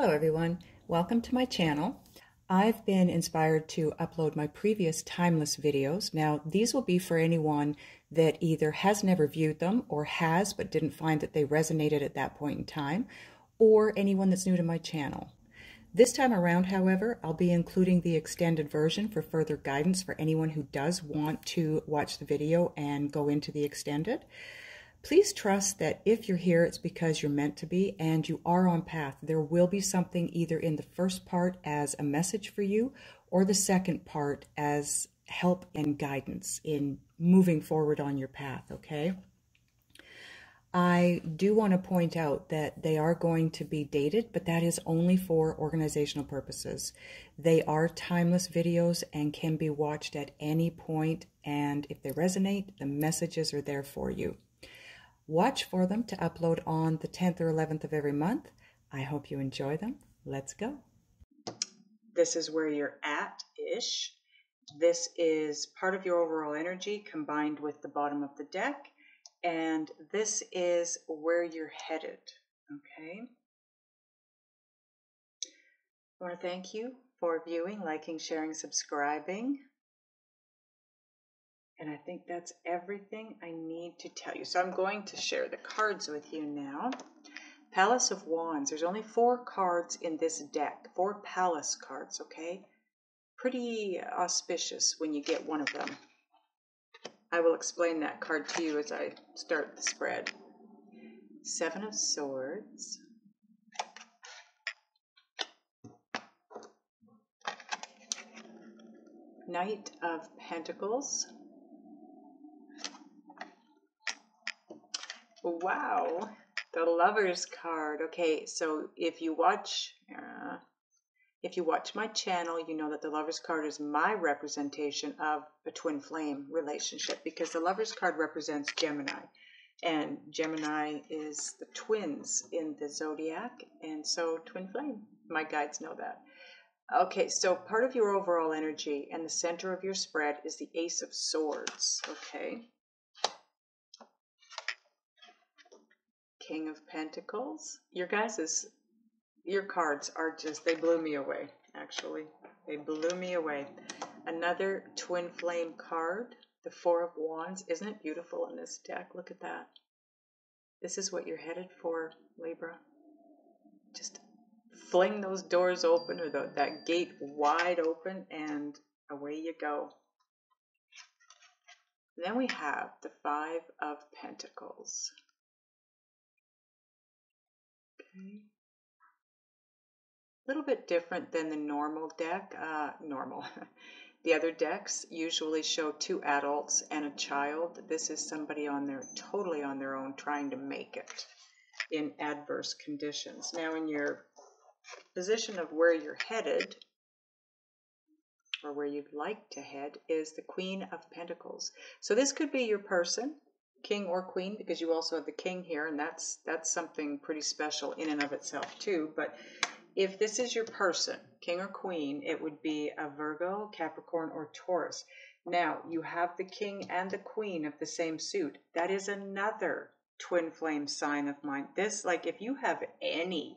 Hello everyone, welcome to my channel. I've been inspired to upload my previous timeless videos. Now these will be for anyone that either has never viewed them or has but didn't find that they resonated at that point in time, or anyone that's new to my channel. This time around, however, I'll be including the extended version for further guidance for anyone who does want to watch the video and go into the extended. Please trust that if you're here, it's because you're meant to be and you are on path. There will be something either in the first part as a message for you or the second part as help and guidance in moving forward on your path, okay? I do want to point out that they are going to be dated, but that is only for organizational purposes. They are timeless videos and can be watched at any point, and if they resonate, the messages are there for you. Watch for them to upload on the 10th or 11th of every month. I hope you enjoy them. Let's go. This is where you're at-ish. This is part of your overall energy combined with the bottom of the deck. And this is where you're headed, okay? I want to thank you for viewing, liking, sharing, subscribing. And I think that's everything I need to tell you. So I'm going to share the cards with you now. Palace of Wands. There's only 4 cards in this deck. 4 Palace cards, okay? Pretty auspicious when you get one of them. I will explain that card to you as I start the spread. 7 of Swords. Knight of Pentacles. Wow, the Lovers card. Okay, so if you watch my channel, you know that the Lovers card is my representation of a twin flame relationship, because the Lovers card represents Gemini, and Gemini is the twins in the zodiac, and so twin flame. My guides know that. Okay, so part of your overall energy and the center of your spread is the Ace of Swords. Okay. King of Pentacles. Your cards are just, they blew me away, actually. They blew me away. Another twin flame card, the 4 of Wands. Isn't it beautiful in this deck? Look at that. This is what you're headed for, Libra. Just fling those doors open, or that gate wide open, and away you go. Then we have the 5 of Pentacles. Okay. A little bit different than the normal deck. The other decks usually show 2 adults and a child. This is somebody totally on their own, trying to make it in adverse conditions. Now, in your position of where you're headed, or where you'd like to head, is the Queen of Pentacles. So this could be your person, king or queen, because you also have the king here, and that's something pretty special in and of itself too. But if this is your person, king or queen, it would be a Virgo, Capricorn, or Taurus. Now, you have the king and the queen of the same suit. That is another twin flame sign of mine. This, like, if you have any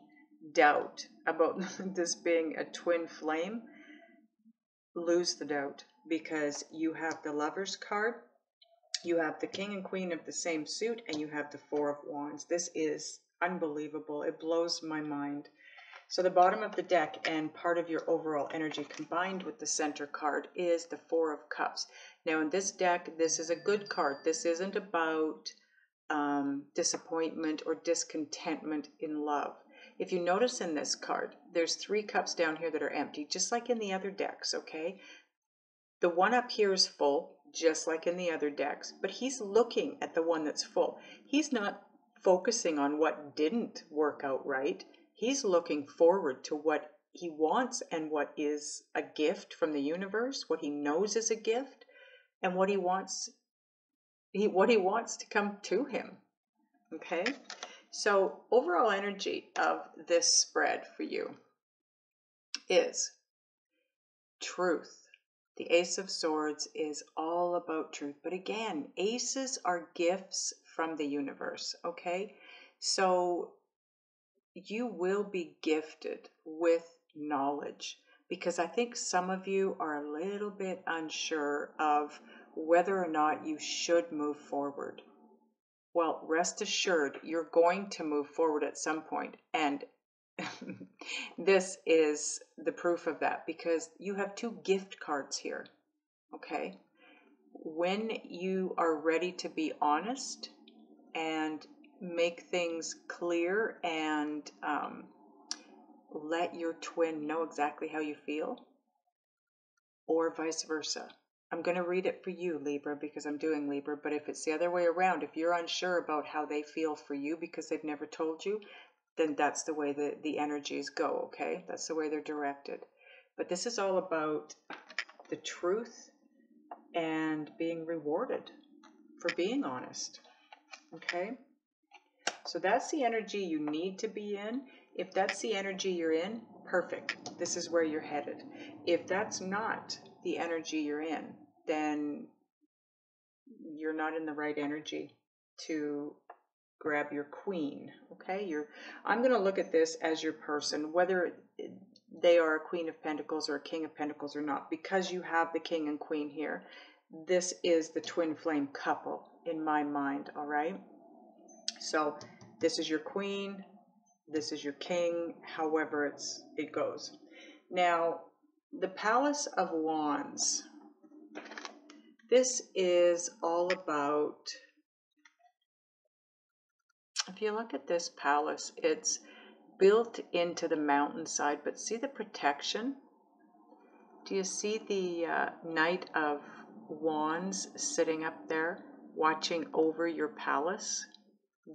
doubt about this being a twin flame, lose the doubt, because you have the Lovers card, you have the king and queen of the same suit, and you have the 4 of Wands. This is unbelievable. It blows my mind. So the bottom of the deck and part of your overall energy combined with the center card is the 4 of Cups. Now in this deck, this is a good card. This isn't about disappointment or discontentment in love. If you notice in this card, there's 3 cups down here that are empty, just like in the other decks, okay? The one up here is full, just like in the other decks, but he's looking at the one that's full. He's not focusing on what didn't work out right. He's looking forward to what he wants and what is a gift from the universe, what he knows is a gift, and what he wants to come to him. Okay? So overall energy of this spread for you is truth. The Ace of Swords is all about truth. But again, aces are gifts from the universe, okay? So you will be gifted with knowledge, because I think some of you are a little bit unsure of whether or not you should move forward. Well, rest assured, you're going to move forward at some point, and this is the proof of that, because you have 2 gift cards here, okay? When you are ready to be honest and make things clear and let your twin know exactly how you feel, or vice versa. I'm going to read it for you, Libra, because I'm doing Libra, but if it's the other way around, if you're unsure about how they feel for you because they've never told you, then that's the way the energies go, okay? That's the way they're directed. But this is all about the truth and being rewarded for being honest, okay? So that's the energy you need to be in. If that's the energy you're in, perfect. This is where you're headed. If that's not the energy you're in, then you're not in the right energy to grab your queen, okay? I'm going to look at this as your person, whether they are a Queen of Pentacles or a King of Pentacles or not, because you have the King and Queen here. This is the twin flame couple in my mind, all right? So this is your queen, this is your king, however it goes. Now, the Palace of Wands. This is all about, if you look at this palace, it's built into the mountainside, but see the protection? Do you see the Knight of Wands sitting up there watching over your palace?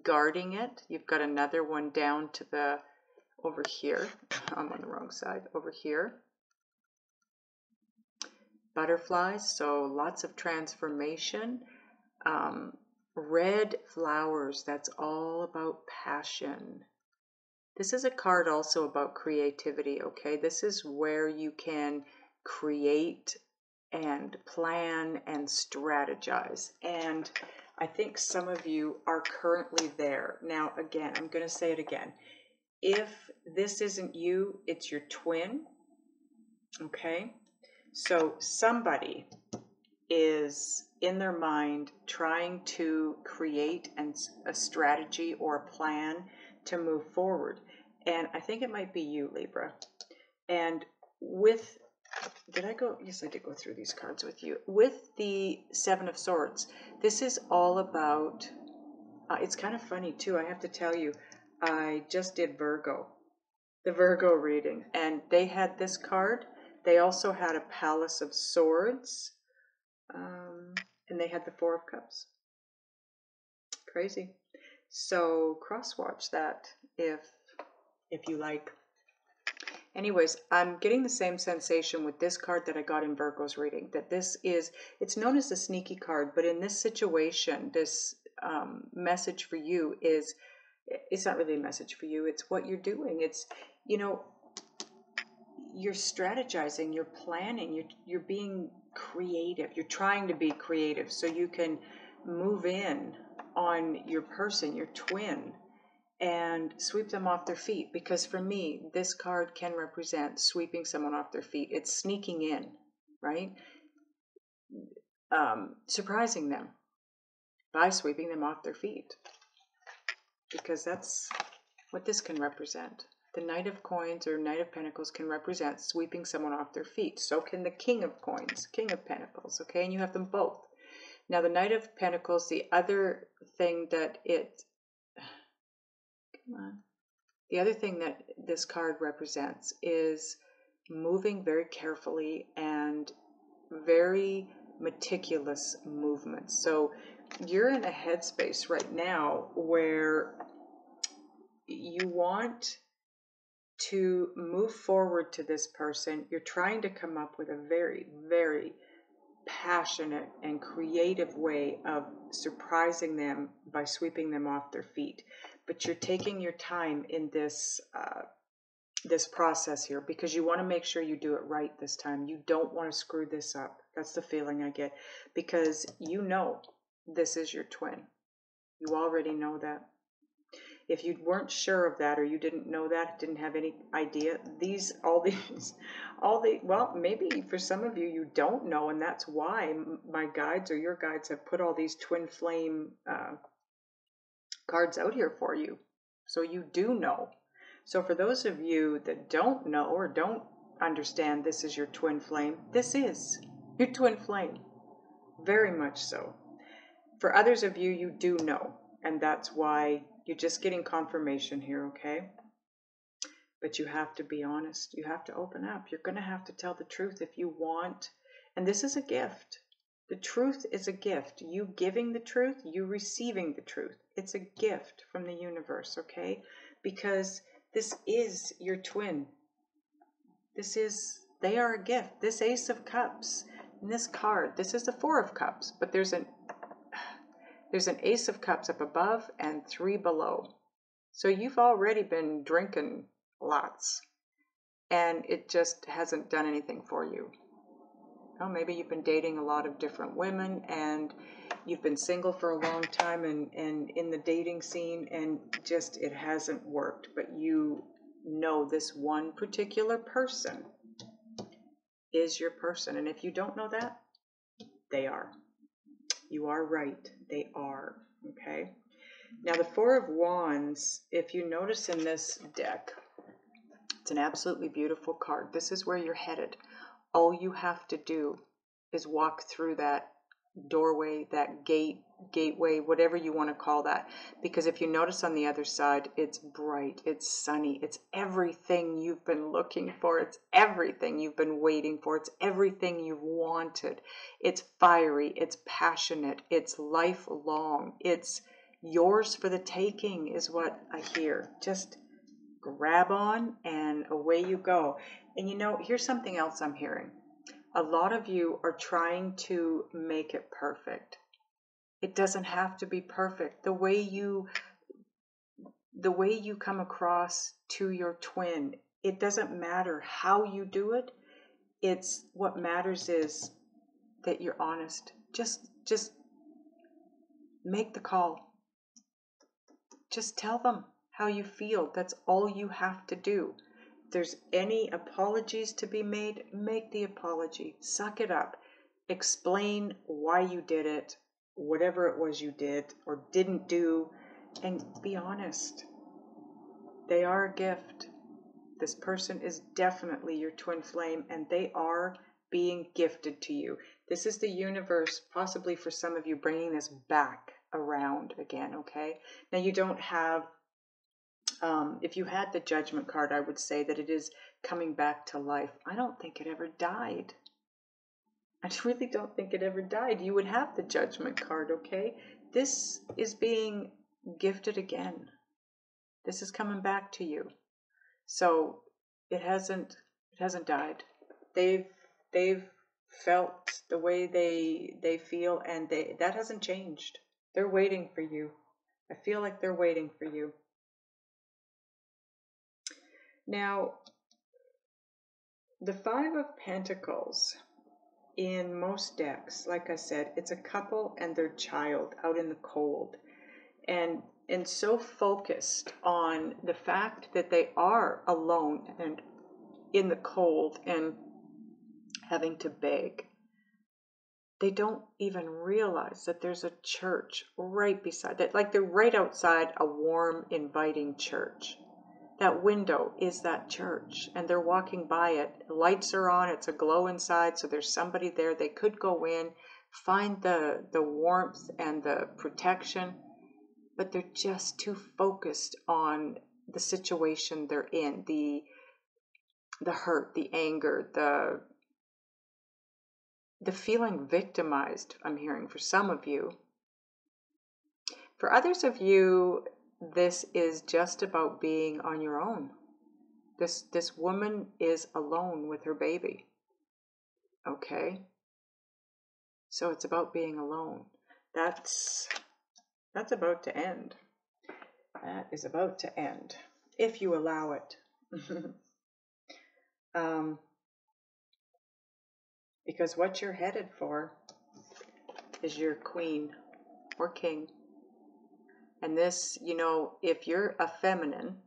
Guarding it. You've got another one down to the over here. I'm on the wrong side. Over here. Butterflies, so lots of transformation. Red flowers, that's all about passion. This is a card also about creativity, okay? This is where you can create and plan and strategize. And I think some of you are currently there. Now, again, I'm going to say it again. If this isn't you, it's your twin, okay? So somebody is in their mind trying to create a strategy or a plan to move forward. And I think it might be you, Libra. And with, yes, I did go through these cards with you. With the Seven of Swords, this is all about, it's kind of funny too, I have to tell you, I just did Virgo, the Virgo reading, and they had this card. They also had a Palace of Swords, and they had the Four of Cups. Crazy. So cross-watch that if you like. Anyways, I'm getting the same sensation with this card that I got in Virgo's reading, that this is, it's known as the sneaky card, but in this situation, this message for you is, it's not really a message for you, it's what you're doing. It's, you know, you're strategizing, you're planning, you're being creative, you're trying to be creative so you can move in on your person, your twin, and sweep them off their feet. Because for me, this card can represent sweeping someone off their feet. It's sneaking in, right? Surprising them by sweeping them off their feet. Because that's what this can represent. The Knight of Coins or Knight of Pentacles can represent sweeping someone off their feet. So can the King of Coins, King of Pentacles, okay? And you have them both. Now the Knight of Pentacles, the other thing that the other thing that this card represents is moving very carefully and very meticulous movements. So you're in a headspace right now where you want to move forward to this person. You're trying to come up with a very, very passionate and creative way of surprising them by sweeping them off their feet. But you're taking your time in this this process here because you want to make sure you do it right this time. You don't want to screw this up. That's the feeling I get, because you know this is your twin. You already know that. If you weren't sure of that, or you didn't know that, didn't have any idea, well, maybe for some of you, you don't know, and that's why my guides or your guides have put all these twin flame cards out here for you. So you do know. So for those of you that don't know or don't understand this is your twin flame, this is your twin flame. Very much so. For others of you, you do know, and that's why you're just getting confirmation here, okay? But you have to be honest. You have to open up. You're going to have to tell the truth if you want. And this is a gift. The truth is a gift. You giving the truth, you receiving the truth. It's a gift from the universe, okay? Because this is your twin. They are a gift. This Ace of Cups, and this card, this is the Four of Cups, but there's an Ace of Cups up above and 3 below. So you've already been drinking lots, and it just hasn't done anything for you. Oh, maybe you've been dating a lot of different women, and you've been single for a long time and in the dating scene, and just it hasn't worked. But you know this one particular person is your person. And if you don't know that, they are. You are right. They are. Okay. Now the Four of Wands, if you notice in this deck, it's an absolutely beautiful card. This is where you're headed. All you have to do is walk through that doorway, that gateway, whatever you want to call that. Because if you notice on the other side, it's bright, it's sunny, it's everything you've been looking for, it's everything you've been waiting for, it's everything you've wanted. It's fiery, it's passionate, it's lifelong, it's yours for the taking is what I hear. Just grab on and away you go. And you know, here's something else I'm hearing. A lot of you are trying to make it perfect. It doesn't have to be perfect. The way you come across to your twin, it doesn't matter how you do it. It's what matters is that you're honest. Just make the call. Just tell them how you feel. That's all you have to do. If there's any apologies to be made, make the apology. Suck it up. Explain why you did it, whatever it was you did or didn't do, and be honest. They are a gift. This person is definitely your twin flame, and they are being gifted to you. This is the universe, possibly for some of you, bringing this back around again, okay? Now, you don't have, if you had the Judgment card, I would say that it is coming back to life. I don't think it ever died. I really don't think it ever died. You would have the Judgment card, okay? This is being gifted again. This is coming back to you. So it hasn't died. They've felt the way they feel, and that hasn't changed. They're waiting for you. I feel like they're waiting for you. Now, the Five of Pentacles in most decks, like I said, it's a couple and their child out in the cold, and so focused on the fact that they are alone and in the cold and having to beg. They don't even realize that there's a church right beside that. Like they're right outside a warm, inviting church. That window is that church, and they're walking by it. The lights are on. It's a glow inside, so there's somebody there. They could go in, find the warmth and the protection, but they're just too focused on the situation they're in, the hurt, the anger, the feeling victimized, I'm hearing for some of you. For others of you, this is just about being on your own. This woman is alone with her baby. Okay? So it's about being alone. That's about to end. That is about to end, if you allow it. Because what you're headed for is your queen or king. And this, you know, if you're a feminine,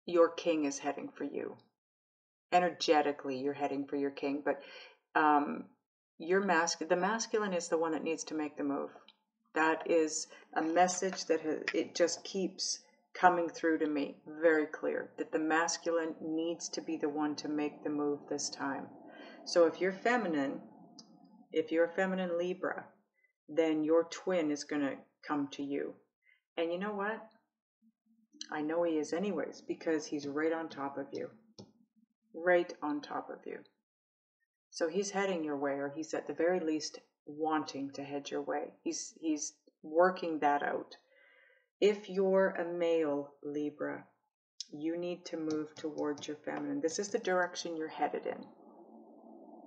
your king is heading for you. Energetically, you're heading for your king, but the masculine is the one that needs to make the move. That is a message that it just keeps coming through to me very clear, that the masculine needs to be the one to make the move this time. So if you're feminine, if you're a feminine Libra, then your twin is going to come to you. And you know what? I know he is anyways, because he's right on top of you. Right on top of you. So he's heading your way, or he's at the very least wanting to head your way. He's working that out. If you're a male Libra, you need to move towards your feminine. This is the direction you're headed in.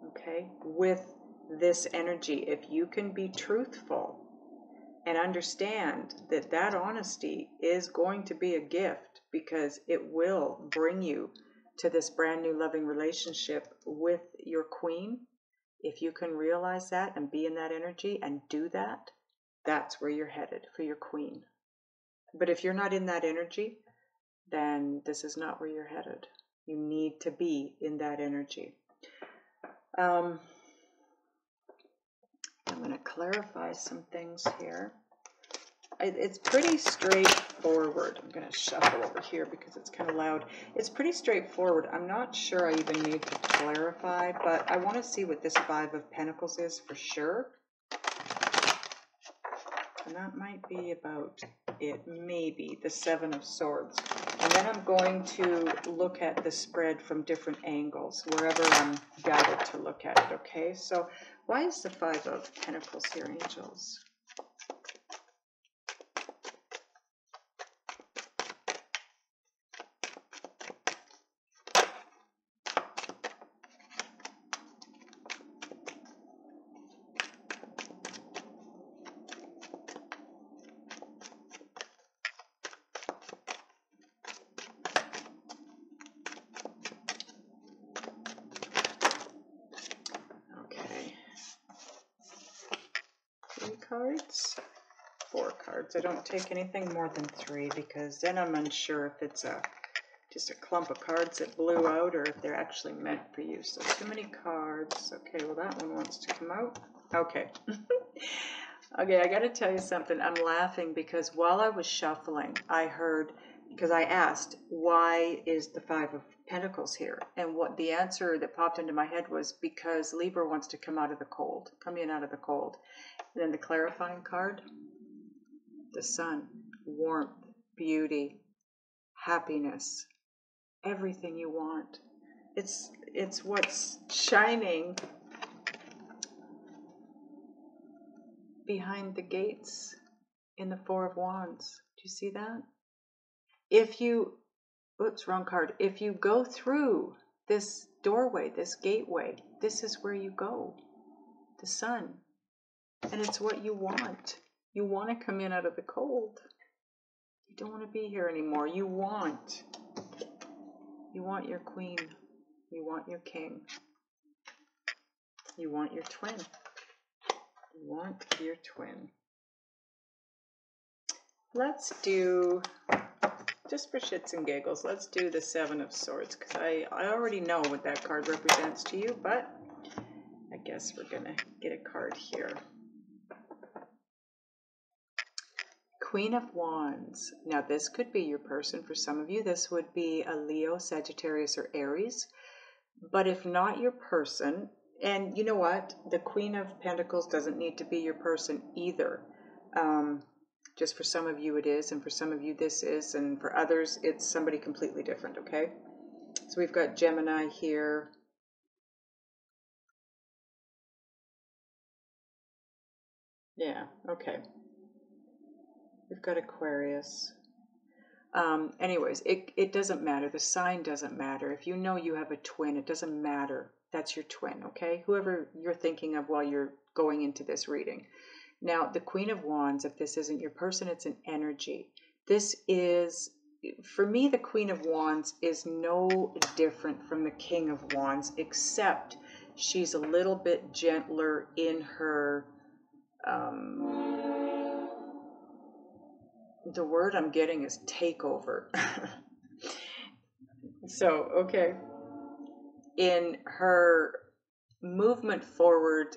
Okay? With this energy, if you can be truthful and understand that that honesty is going to be a gift, because it will bring you to this brand new loving relationship with your queen. If you can realize that and be in that energy and do that, that's where you're headed, for your queen. But if you're not in that energy, then this is not where you're headed. You need to be in that energy. I'm going to clarify some things here. It's pretty straightforward. I'm going to shuffle over here because it's kind of loud. It's pretty straightforward. I'm not sure I even need to clarify, but I want to see what this Five of Pentacles is for sure. And that might be about it. Maybe the Seven of Swords. And then I'm going to look at the spread from different angles, wherever I'm guided to look at it, okay? So why is the Five of Pentacles here, angels? Cards, 4 cards. I don't take anything more than 3 because then I'm unsure if it's just a clump of cards that blew out or if they're actually meant for you. So too many cards. Okay, well that one wants to come out. Okay. Okay, I got to tell you something. I'm laughing because while I was shuffling, I heard, because I asked, why is the Five of Pentacles here? And what the answer that popped into my head was because Libra wants to come out of the cold, come in out of the cold. And then the clarifying card, the sun, warmth, beauty, happiness, everything you want. It's what's shining behind the gates in the Four of Wands. Do you see that? If you, oops, wrong card. If you go through this doorway, this gateway, this is where you go. The sun. And it's what you want. You want to come in out of the cold. You don't want to be here anymore. You want your queen. You want your king. You want your twin. You want your twin. Let's do, just for shits and giggles, let's do the Seven of Swords, because I already know what that card represents to you, but I guess we're going to get a card here. Queen of Wands. Now this could be your person. For some of you, this would be a Leo, Sagittarius, or Aries. But if not your person, and you know what? The Queen of Pentacles doesn't need to be your person either. Just for some of you it is, and for some of you this is, and for others it's somebody completely different, okay? So we've got Gemini here. Yeah, okay. We've got Aquarius. Anyways, it doesn't matter. The sign doesn't matter. If you know you have a twin, it doesn't matter. That's your twin, okay? Whoever you're thinking of while you're going into this reading. Now, the Queen of Wands, if this isn't your person, it's an energy. This is, for me, the Queen of Wands is no different from the King of Wands, except she's a little bit gentler in her The word I'm getting is takeover. So, okay. In her movement forward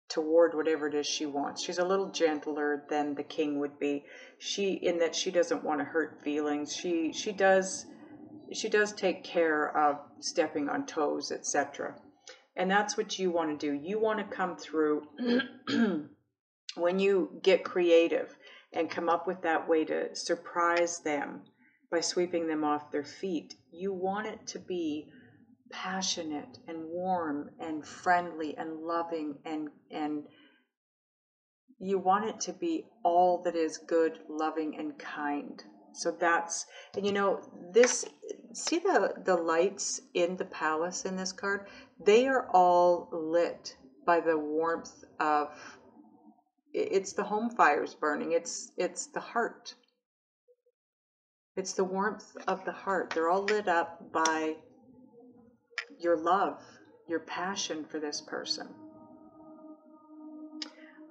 toward whatever it is she wants, she's a little gentler than the king would be. In that she doesn't want to hurt feelings. She does take care of stepping on toes, etc. And that's what you want to do. You want to come through when you get creative and come up with that way to surprise them by sweeping them off their feet. You want it to be passionate and warm and friendly and loving, and you want it to be all that is good, loving, and kind. So that's, and you know, this, see the lights in the palace in this card? They are all lit by the warmth of, it's the home fires burning. It's the heart. It's the warmth of the heart. They're all lit up by your love, your passion for this person.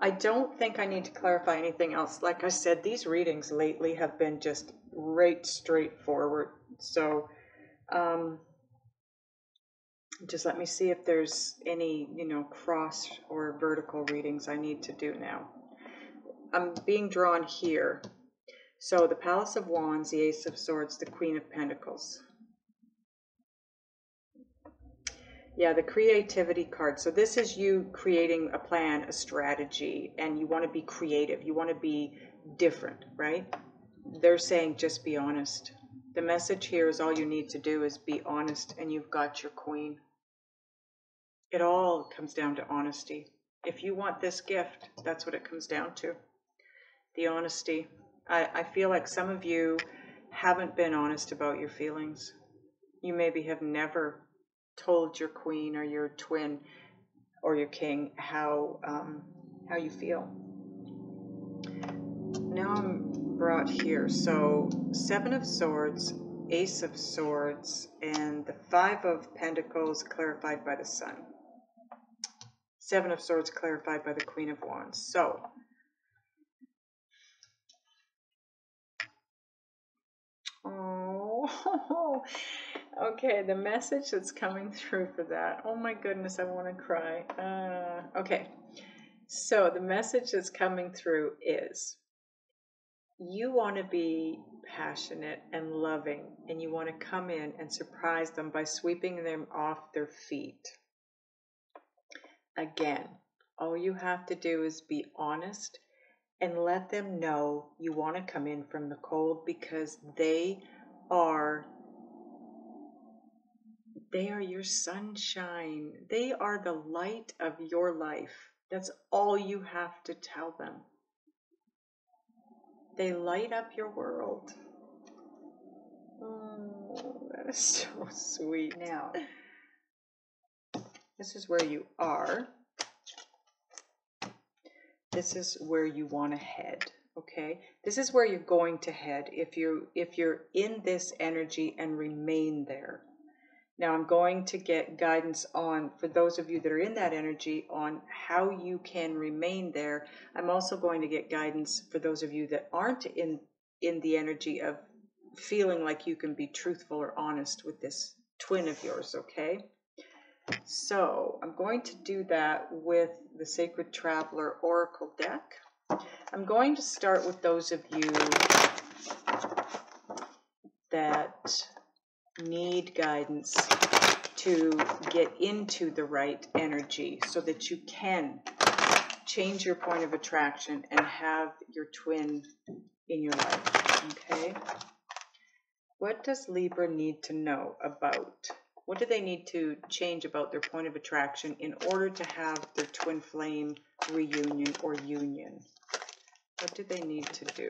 I don't think I need to clarify anything else. Like I said, these readings lately have been just right straightforward. So just let me see if there's any, cross or vertical readings I need to do now. I'm being drawn here. So the Palace of Wands, the Ace of Swords, the Queen of Pentacles. Yeah, the creativity card. So this is you creating a plan, a strategy, and you want to be creative. You want to be different, right? They're saying just be honest. The message here is all you need to do is be honest, and you've got your queen. It all comes down to honesty. If you want this gift, that's what it comes down to. The honesty. I feel like some of you haven't been honest about your feelings. You maybe have never told your queen or your twin or your king how you feel. Now I'm brought here. So 7 of Swords, Ace of Swords, and the 5 of Pentacles clarified by the Sun. 7 of Swords clarified by the Queen of Wands. So okay, the message that's coming through for that. Oh my goodness, I want to cry. Okay, so the message that's coming through is you want to be passionate and loving, and you want to come in and surprise them by sweeping them off their feet. Again, all you have to do is be honest and let them know you want to come in from the cold, because they are your sunshine. They are the light of your life. That's all you have to tell them. They light up your world. Oh, that is so sweet. Now, this is where you are. This is where you want to head. Okay, this is where you're going to head if you're in this energy and remain there. Now I'm going to get guidance on, for those of you that are in that energy, on how you can remain there. I'm also going to get guidance for those of you that aren't in the energy of feeling like you can be truthful or honest with this twin of yours, okay? So I'm going to do that with the Sacred Traveler Oracle deck. I'm going to start with those of you that need guidance to get into the right energy so that you can change your point of attraction and have your twin in your life, okay? What does Libra need to know about? What do they need to change about their point of attraction in order to have their twin flame reunion or union? What do they need to do?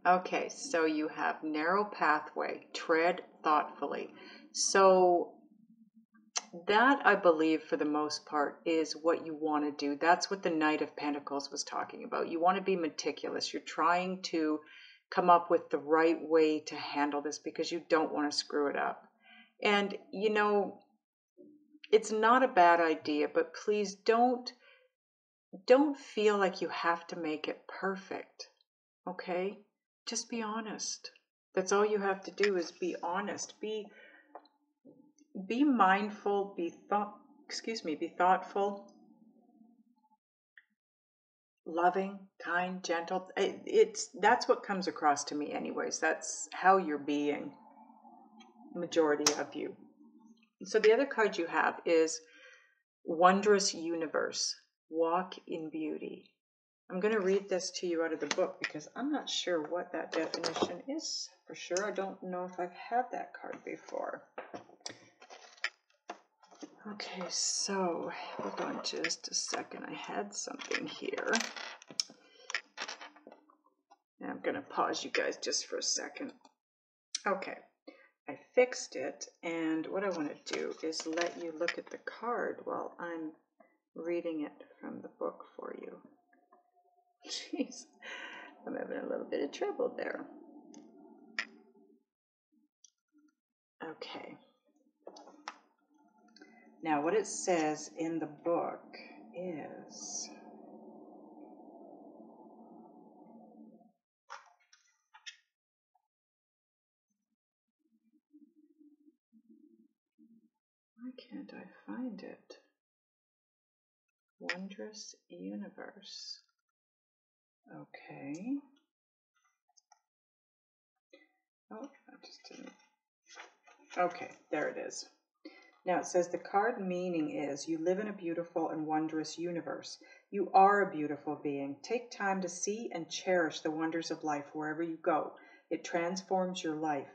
Okay, so you have narrow pathway, tread thoughtfully. So that, I believe, for the most part, is what you want to do. That's what the Knight of Pentacles was talking about. You want to be meticulous. You're trying to come up with the right way to handle this because you don't want to screw it up. And, you know, it's not a bad idea, but please don't feel like you have to make it perfect. Okay? Just be honest. That's all you have to do is be honest. Be mindful, be thoughtful, loving, kind, gentle. That's what comes across to me anyways. That's how you're being, majority of you. So the other card you have is Wondrous Universe. Walk in beauty. I'm going to read this to you out of the book because I'm not sure what that definition is for sure. I don't know if I've had that card before. Okay, so hold on just a second. I had something here. Now I'm going to pause you guys just for a second. Okay, I fixed it, and what I want to do is let you look at the card while I'm reading it from the book for you. Jeez, I'm having a little bit of trouble there. Okay. Now, what it says in the book is, why can't I find it? Wondrous Universe. Okay. Oh, I just didn't. Okay, there it is. Now it says the card meaning is you live in a beautiful and wondrous universe. You are a beautiful being. Take time to see and cherish the wonders of life wherever you go. It transforms your life.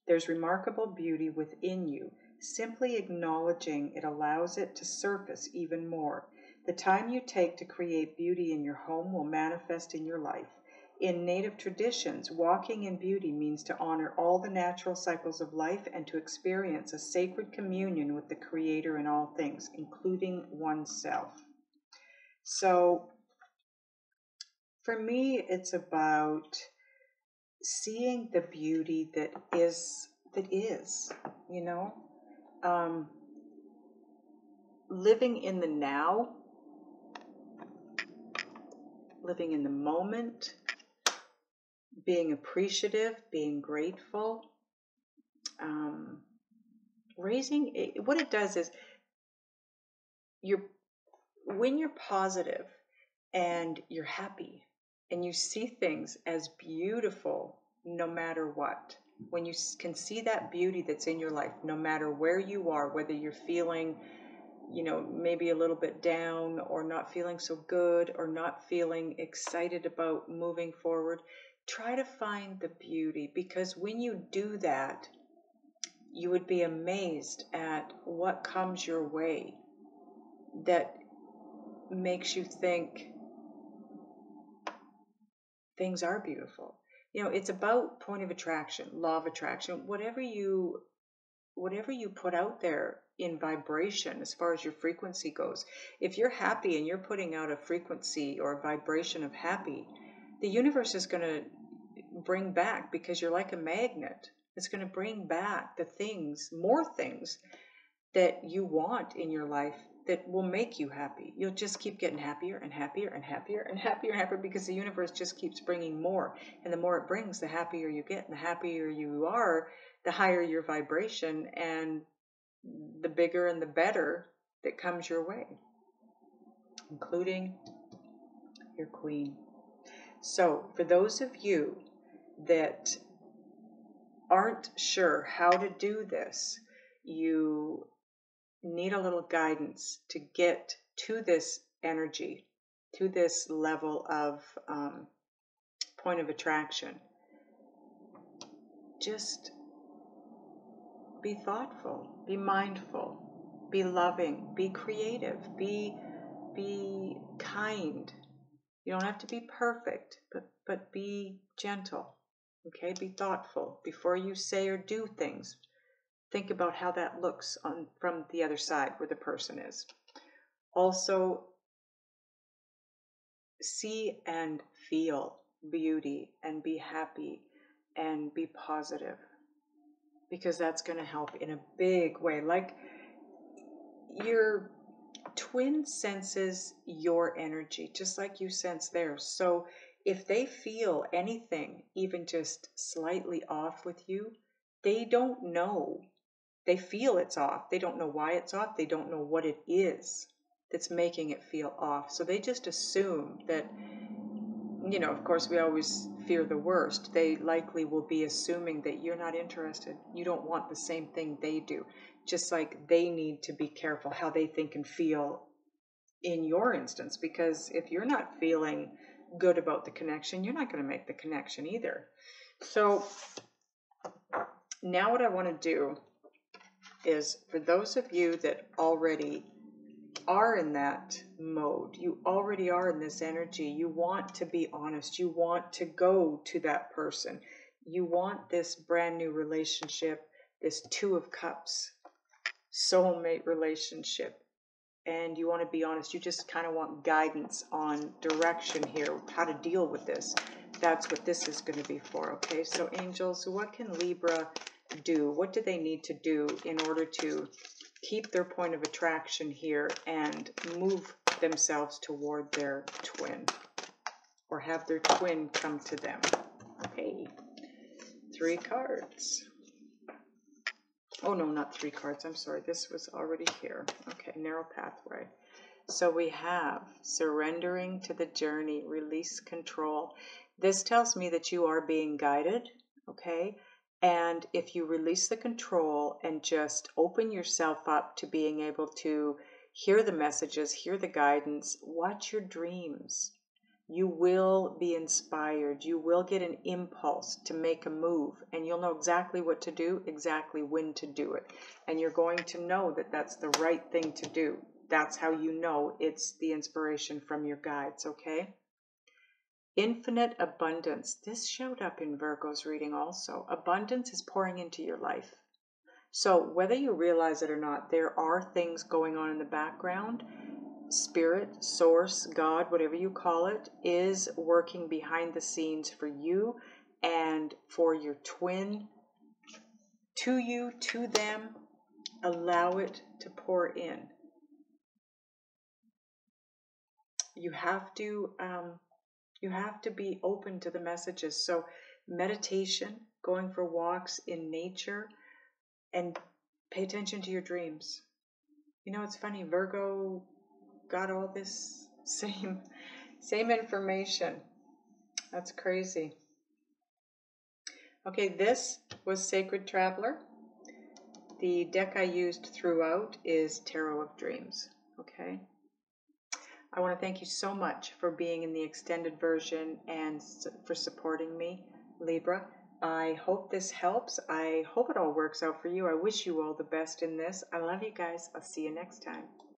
There's remarkable beauty within you. Simply acknowledging it allows it to surface even more. The time you take to create beauty in your home will manifest in your life. In Native traditions, walking in beauty means to honor all the natural cycles of life and to experience a sacred communion with the Creator in all things, including oneself. So, for me, it's about seeing the beauty that is, you know, living in the now, living in the moment, being appreciative, being grateful, what it does is when you're positive and you're happy and you see things as beautiful no matter what, when you can see that beauty that's in your life, no matter where you are, whether you're feeling, you know, maybe a little bit down or not feeling so good or not feeling excited about moving forward, try to find the beauty, because when you do that, you would be amazed at what comes your way that makes you think things are beautiful. You know, it's about point of attraction, law of attraction. Whatever you put out there in vibration, as far as your frequency goes, if you're happy and you're putting out a frequency or a vibration of happy, the universe is going to bring back, because you're like a magnet. It's going to bring back the things, more things that you want in your life that will make you happy. You'll just keep getting happier and happier and happier and happier and happier, because the universe just keeps bringing more. And the more it brings, the happier you get. And the happier you are, the higher your vibration and the bigger and the better that comes your way, including your queen. So for those of you that aren't sure how to do this, you need a little guidance to get to this energy, to this level of point of attraction. Just be thoughtful, be mindful, be loving, be creative, be kind. You don't have to be perfect, but be gentle. Okay, be thoughtful before you say or do things. Think about how that looks from the other side where the person is. Also, see and feel beauty and be happy and be positive, because that's going to help in a big way. Like, your twin senses your energy just like you sense theirs. So if they feel anything even just slightly off with you, they don't know. They feel it's off. They don't know why it's off. They don't know what it is that's making it feel off. So they just assume that, of course, we always fear the worst. They likely will be assuming that you're not interested. You don't want the same thing they do. Just like they need to be careful how they think and feel in your instance, because if you're not feeling good about the connection, you're not going to make the connection either. So now what I want to do is, for those of you that already are in that mode, you already are in this energy, you want to be honest, you want to go to that person, you want this brand new relationship, this Two of Cups soulmate relationship, and you want to be honest, you just kind of want guidance on direction here, how to deal with this. That's what this is going to be for. Okay, so angels, what can Libra do? What do they need to do in order to keep their point of attraction here and move themselves toward their twin, or have their twin come to them? Okay, 3 cards. Oh no, not 3 cards, I'm sorry, this was already here. Okay, narrow pathway. So we have surrendering to the journey, release control. This tells me that you are being guided, okay? And if you release the control and just open yourself up to being able to hear the messages, hear the guidance, watch your dreams, you will be inspired. You will get an impulse to make a move, and you'll know exactly what to do, exactly when to do it. And you're going to know that that's the right thing to do. That's how you know it's the inspiration from your guides, okay? Infinite abundance. This showed up in Virgo's reading also. Abundance is pouring into your life. So whether you realize it or not, there are things going on in the background. Spirit, source, God, whatever you call it, is working behind the scenes for you and for your twin, to you, to them. Allow it to pour in. You have to be open to the messages. So meditation, going for walks in nature, and pay attention to your dreams. It's funny, Virgo got all this same information. That's crazy. Okay, this was Sacred Traveler. The deck I used throughout is Tarot of Dreams. Okay. I want to thank you so much for being in the extended version and for supporting me, Libra. I hope this helps. I hope it all works out for you. I wish you all the best in this. I love you guys. I'll see you next time.